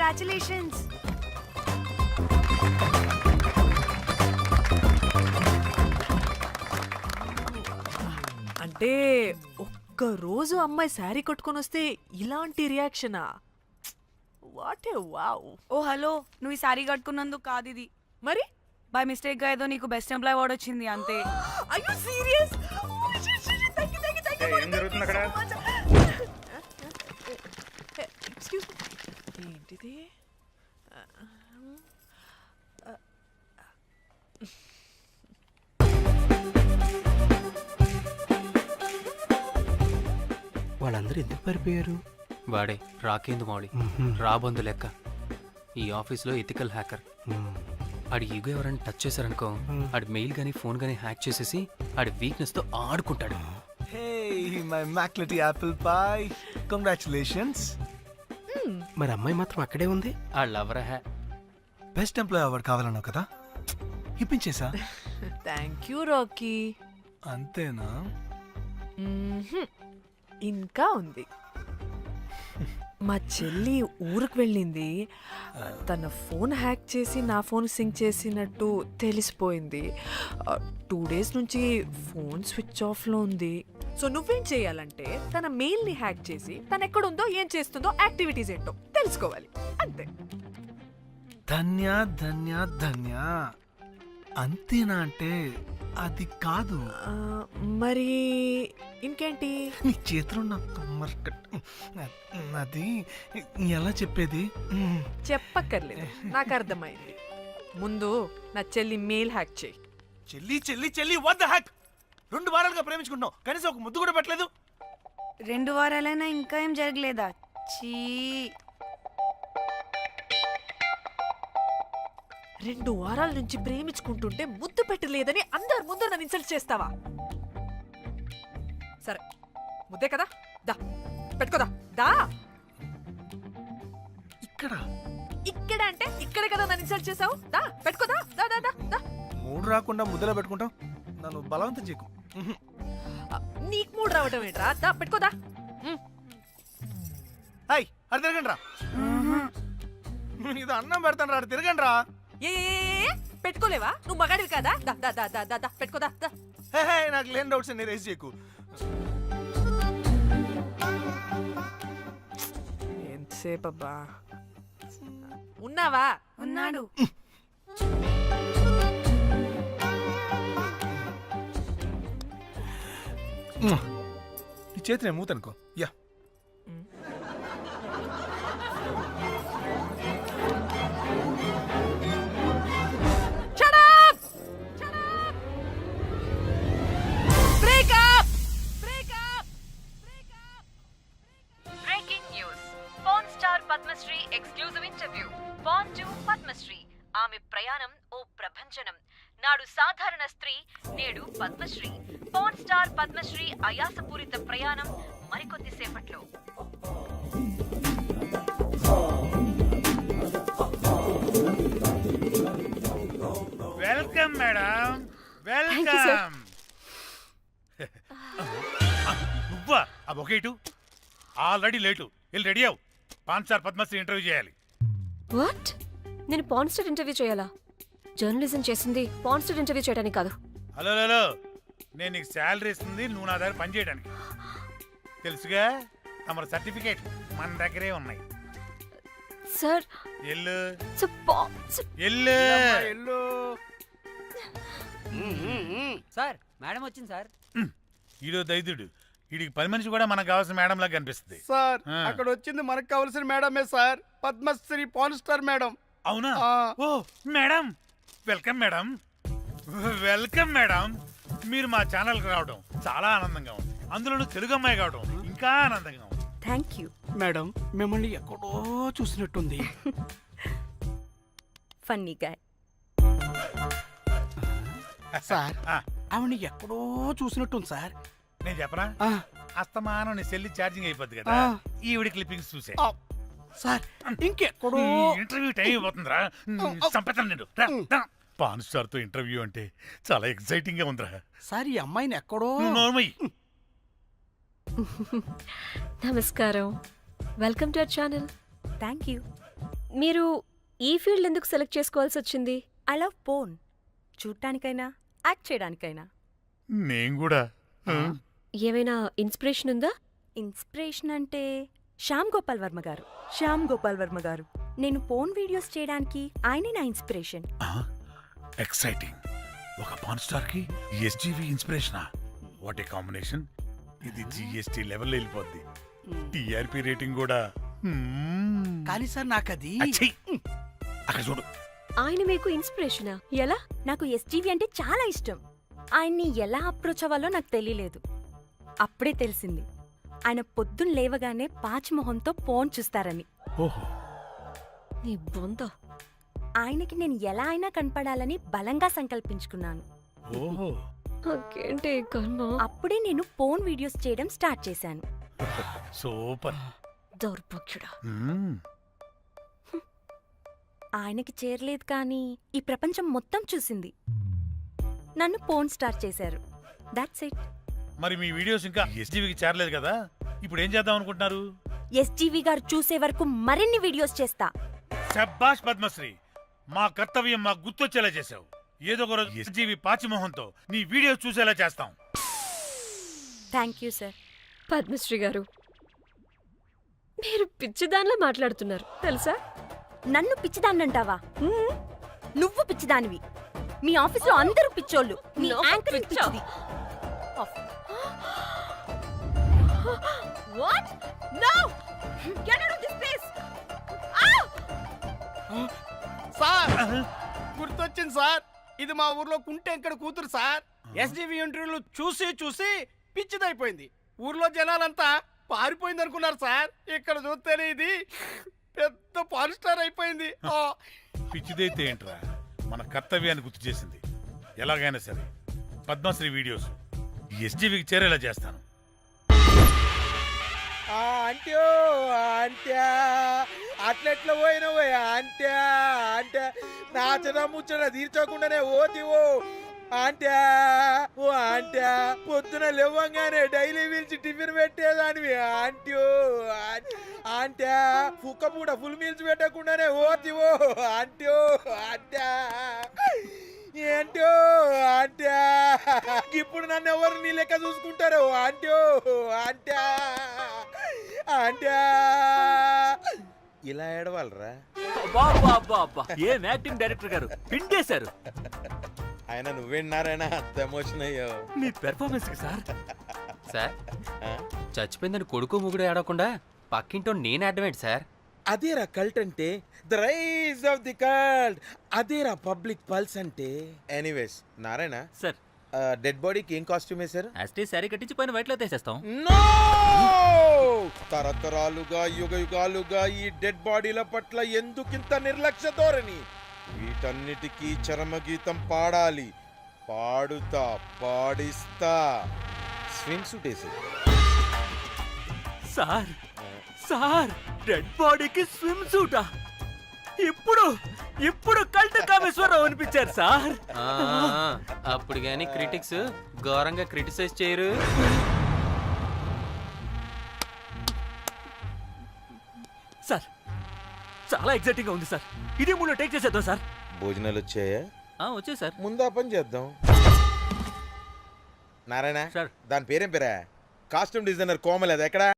Congratulations. అంటే ఒక్క రోజు అమ్మాయి శారీ కట్టుకొని వస్తే ఇలాంటి రియాక్షనా? What a wow. Oh hello, నువ్వు ఈ సారీ కట్టుకున్నందుకు కాదు ఇది. మరి బై మిస్టేక్ గా ఏదో నీకు బెస్ట్ ఎంప్లాయ్ అవార్డ్ వచ్చింది అంతే. are you serious? ఏం జరుగుతుంది అక్కడ? Excuse me. ఏంటిది? వాళ్ళందరూ ఎందుకు పారిపోయారు? వాడే రాకేందు మౌళి, రాబందు లెక్క. ఈ ఆఫీస్లో ఎథికల్ హ్యాకర్. ఆడి ఈగో ఎవరైనా టచ్ చేశారనుకో, ఆడి మెయిల్ గానీ ఫోన్ గానీ హ్యాక్ చేసేసి ఆడి వీక్నెస్ తో ఆడుకుంటాడు. Hey, my McLetty apple pie. Congratulations. మరి అమ్మాయి మాత్రం అక్కడే ఉంది. ఆ లవర్ హ్యా బెస్ట్ ఎంప్లాయ్ అవార్డు కావాలన్నావు కదా, ఇప్పించేసా. Thank you Rocky. అంతేనా? ఇంకా ఉంది. మా చెల్లి ఊరికి వెళ్ళింది. తన ఫోన్ హ్యాక్ చేసి నా ఫోన్ సింక్ చేసినట్టు తెలిసిపోయింది. 2 days నుంచి ఫోన్ స్విచ్ ఆఫ్లో ఉంది. సో నువ్వేం చేయాలంటే తన మెయిల్ని హ్యాక్ చేసి తను ఎక్కడుందో ఏం చేస్తుందో యాక్టివిటీస్ ఏంటో తెలుసుకోవాలి అంతే. ధన్య ధన్య ధన్య. అంతేనా అంటే అది కాదు. మరి ఇంకేంటి? నీ చేతిలో నా కమ్మర్ అది ఎలా చెప్పేది? చెప్పక్కర్లేదు, నాకు అర్థమైంది. ముందు నా చెల్లి మెయిల్ హ్యాక్ చేయి. చెల్లి చెల్లి చెల్లి వాట్ ద హ్యాక్? 2 వారాలుగా ప్రేమించుకుంటున్నాం, కనీసం ఒక ముద్దు కూడా పెట్టలేదు. 2 వారాలైనా ఇంకా ఏం జరగలేదా? చీ. 2 వారాల నుంచి ప్రేమించుకుంటుంటే ముద్దు పెట్టలేదని అందరు ముందు నన్ను ఇన్సల్ట్ చేస్తావా? సరే ముద్దే కదా, దా పెట్టుకోదా. దా ఇక్కడ ఇక్కడ అంటే ఇక్కడ కదా నన్ను ఇన్సల్ట్ చేసావు. దా పెట్టుకోదా. దా దా దా దా. మూడు రాకుండా ముద్దలో పెట్టుకుంటాం, నన్ను బలవంతం చేయకు. నీకు మూడు రావటం ఏంట్రా? దా పెట్టుకోదా. హాయ్, అది తిరగండి రా. ఇది అన్నం పెడతాను రా, తిరగండి రా. ఏ పెట్టుకోలేవా? నువ్వు మగాడివి కదా. దా దా దా దా దా దా పెట్టుకోదా. దా. హే నాకు లేని డౌట్స్ అన్ని రేస్ చేయకు. ఎంతసేపు అబ్బా ఉన్నావా? ఉన్నాడు. నీ చేతినే మూతనుకో. Yeah Padmashri exclusive interview. Porn to Padmashri. ఆమె ప్రయాణం ఓ ప్రభంజనం. నాడు సాధారణ స్త్రీ, నేడు పద్మశ్రీ. పాన్ స్టార్ పద్మశ్రీ అయాసపూరిత ప్రయాణం మరికొద్ది సేపట్లో. Welcome madam, welcome. నువ్వా? ఆ బొకేటు ఆల్రెడీ లేటు. వెళ్ళి రెడీ అవు. పాన్ స్టార్ పద్మశ్రీ ఇంటర్వ్యూ చేయాలి. వాట్? నేను పాన్ స్టార్ ఇంటర్వ్యూ చేయాలా? జర్నలిజం చేసింది పాన్ స్టార్ ఇంటర్వ్యూ చేయడానికి కాదు. హలో హలో, నేను నీకు శాలరీ ఇస్తుంది నువ్వు నా దగ్గర పని చేయడానికి. తెలుసుగా, తమ సర్టిఫికేట్ మన దగ్గరే ఉన్నాయి. సార్ ఎల్లు ఎల్లు. సార్ మేడం వచ్చింది సార్. ఈడో దైదుడు, వీడికి పని మనిషి కూడా మనకు కావాల్సిన మేడం లాగా కనిపిస్తుంది. సార్ అక్కడ వచ్చింది మనకు కావాల్సిన మేడమే sir, Padmashri porn star madam. అవునా? Oh madam, welcome madam. Welcome madam. మీరు మా ఛానల్కి రావడం చాలా ఆనందంగా ఉంది. అందులోనూ తెలుగు అమ్మాయి కావడం ఇంకా ఆనందంగా ఉంది. Thank you. మేడం మిమ్మల్ని ఎక్కడో చూసినట్టుంది. Funny guy. సార్ ఆవిడ ఎక్కడో చూసినట్టుంది సార్. నేను చెప్పనా? అస్తమానం నీ సెల్లి ఛార్జింగ్ అయిపోద్ది కదా, ఈవిడి క్లిప్పింగ్స్ చూసే. సార్ ఇంకెక్కడో ఇంటర్వ్యూ టైం అయిపోతుందిరా. సంపేతాను నేను. పాన్ స్టార్ తో ఇంటర్వ్యూ అంటే చాలా ఎక్సైటింగ్ గా ఉందిరా. సార్ ఈ అమ్మాయిని ఎక్కడో. నోర్మయ్యి. నమస్కారం, welcome to our channel. Thank you. మీరు ఈ ఫీల్డ్ ఎందుకు సెలెక్ట్ చేసుకోవాల్సి వచ్చింది? I love porn. చూడటానికైనా యాక్ట్ చేయడానికైనా. నేను కూడా ఏమైనా ఇన్స్పిరేషన్ ఉందా? ఇన్స్పిరేషన్ అంటే శ్యామ్ గోపాల్ వర్మ గారు. నేను పోన్ వీడియోస్ చేయడానికి ఆయనే నా ఇన్స్పిరేషన్. ఎక్సైటింగ్. ఒక పాన్ స్టార్ కి ఎస్జీవి ఇన్స్పిరేషనా? What a combination. ఇది జిఎస్టీ లెవెల్ వెళ్ళిపోద్ది. టిఆర్పి రేటింగ్ కూడా. కానీ సార్ నాకు అది అచ్చీ! అక్కడ చూడు. ఆయన మీకు ఇన్స్పిరేషనా? ఎలా? నాకు ఎస్జీవి అంటే చాలా ఇష్టం. ఆయన్ని ఎలా అప్రోచ్ అవ్వాలో నాకు తెలియలేదు. అప్పుడే తెలిసింది ఆయన పొద్దున్న లేవగానే పాచిమొహంతో పోన్ చూస్తారని. ఓహో. నీ బొంద. ఆయనకి నేను ఎలా అయినా కనపడాలని బలంగా సంకల్పించుకున్నాను. ఓహో. నాకేంటి ఈ కర్మ? అప్పుడే నేను పోన్ వీడియోస్ చేయడం స్టార్ట్ చేశాను. సూపర్. దౌర్భాగ్యుడా. ఆయనకి చేరలేదు కానీ ఈ ప్రపంచం మొత్తం చూసింది. నన్ను పోన్ స్టార్ చేశారు. That's it. మరి మీ వీడియోస్ ఇంకా ఎస్జీవికి చేరలేదు కదా, ఇప్పుడు ఏం చేద్దాం అనుకుంటున్నారు? ఎస్జీవి గారు చూసే వరకు మరిన్ని వీడియోస్ చేస్తా. శబ్బాష్ పద్మశ్రీ, మా కర్తవ్యం మాకు గుర్తొచ్చేలా చేశావు. ఏదో ఒక రోజు ఎస్జీవి పాచిమోహంతో నీ వీడియో చూసేలా చేస్తాం. Thank you sir. పద్మశ్రీ గారు, మీరు పిచ్చిదానిలా మాట్లాడుతున్నారు తెలుసా? నన్ను పిచ్చిదాన్నంటావా? నువ్వు పిచ్చిదానివి. మీ ఆఫీసులో అందరూ పిచ్చోళ్ళు. నీ నాకు యాంకరింగ్ పిచ్చా? పిచ్చిది. What? No! Get out of this place! Sir గుర్తొచ్చింది సార్. ఇది మా ఊర్లో కుంటెంకడ కూతురు సార్. ఎస్జీవి ఇంటర్వ్యూలు చూసి చూసి పిచ్చిదైపోయింది. ఊర్లో జనాలంతా పారిపోయింది అనుకున్నారు సార్. ఇక్కడ చూస్తేనే ఇది పెద్ద పాన్ స్టార్ అయిపోయింది. పిచ్చిదైతే ఏంట్రా, మన కర్తవ్యాన్ని గుర్తు చేసింది. ఎలాగైనా సరే పద్మశ్రీ వీడియోస్ ఎస్జీవికి చేరేలా చేస్తాను. అంట్యో అంట్యా అట్లెట్లా పోయినవో అంట్యా అంటే నాచన ముచ్చట తీర్చకుండానే ఓతివో అంట్యా. ఓ అంట్యా పొద్దున లేవంగానే డైలీ పిలిచి టిఫిన్ పెట్టేదానివి అంట్యో అంట్యా. కుక్క పూట ఫుల్ మీల్స్ పెట్టకుండానే ఓతివో అంట్యో అంట్యా. ఏంటో అంట్యా ఇప్పుడు నన్ను ఎవరు నీ లెక్క చూసుకుంటారు అంట్యో అంట్యా అంట్యా. ఇలా ఏడవాలరా? ఏం యాక్టింగ్ డైరెక్టర్ గారు పిండేశారు. ఆయన నువ్వేనారాయణ అంత ఎమోషన్ అయ్యో మీ పెర్ఫార్మెన్స్ కి సార్. సార్, చచ్చిపోయిందని కొడుకు ముగుడు ఆడకుండా పక్కింటో నేను అడ్డమేంటి సార్? అదేరా కల్ట్ అంటే, the rise of the cult. అదేరా పబ్లిక్ పల్స్ అంటే. ఎనీవేస్ నారాయణ సార్, డెడ్ బాడీకి ఏం కాస్ట్యూమ్ వేశారు? యాస్టీ సారీ కట్టించి పైన వైట్లో తీసేస్తాం. నో! తరతరాలుగా యుగ యుగాలుగా ఈ డెడ్ బాడీల పట్ల ఎందుకింత నిర్లక్ష్య ధోరణి? వీటన్నిటికీ చరమగీతం పాడాలి. పాడుతా, పాడిస్తా. స్వింగ్ సూట్ వేసి. సార్ సార్, డెడ్ బాడీకి స్విమ్ సూటా? ఇప్పుడు కల్ట్ కామేశ్వరరావు అనిపించారు సార్. అప్పుడు గాని క్రిటిక్స్ ఘోరంగా క్రిటిసైజ్ చేయరు. సార్, చాలా ఎగ్జైటింగ్ గా ఉంది సార్. ఇదే మూడు టేక్ చేసేద్దాం సార్. భోజనాలు వచ్చాయా? వచ్చే సార్. ముందు ఆ పని చేద్దాం. నారాయణ సార్. దాని పేరేం పేరా? కాస్ట్యూమ్ డిజైనర్ కోమల్ అది ఎక్కడా?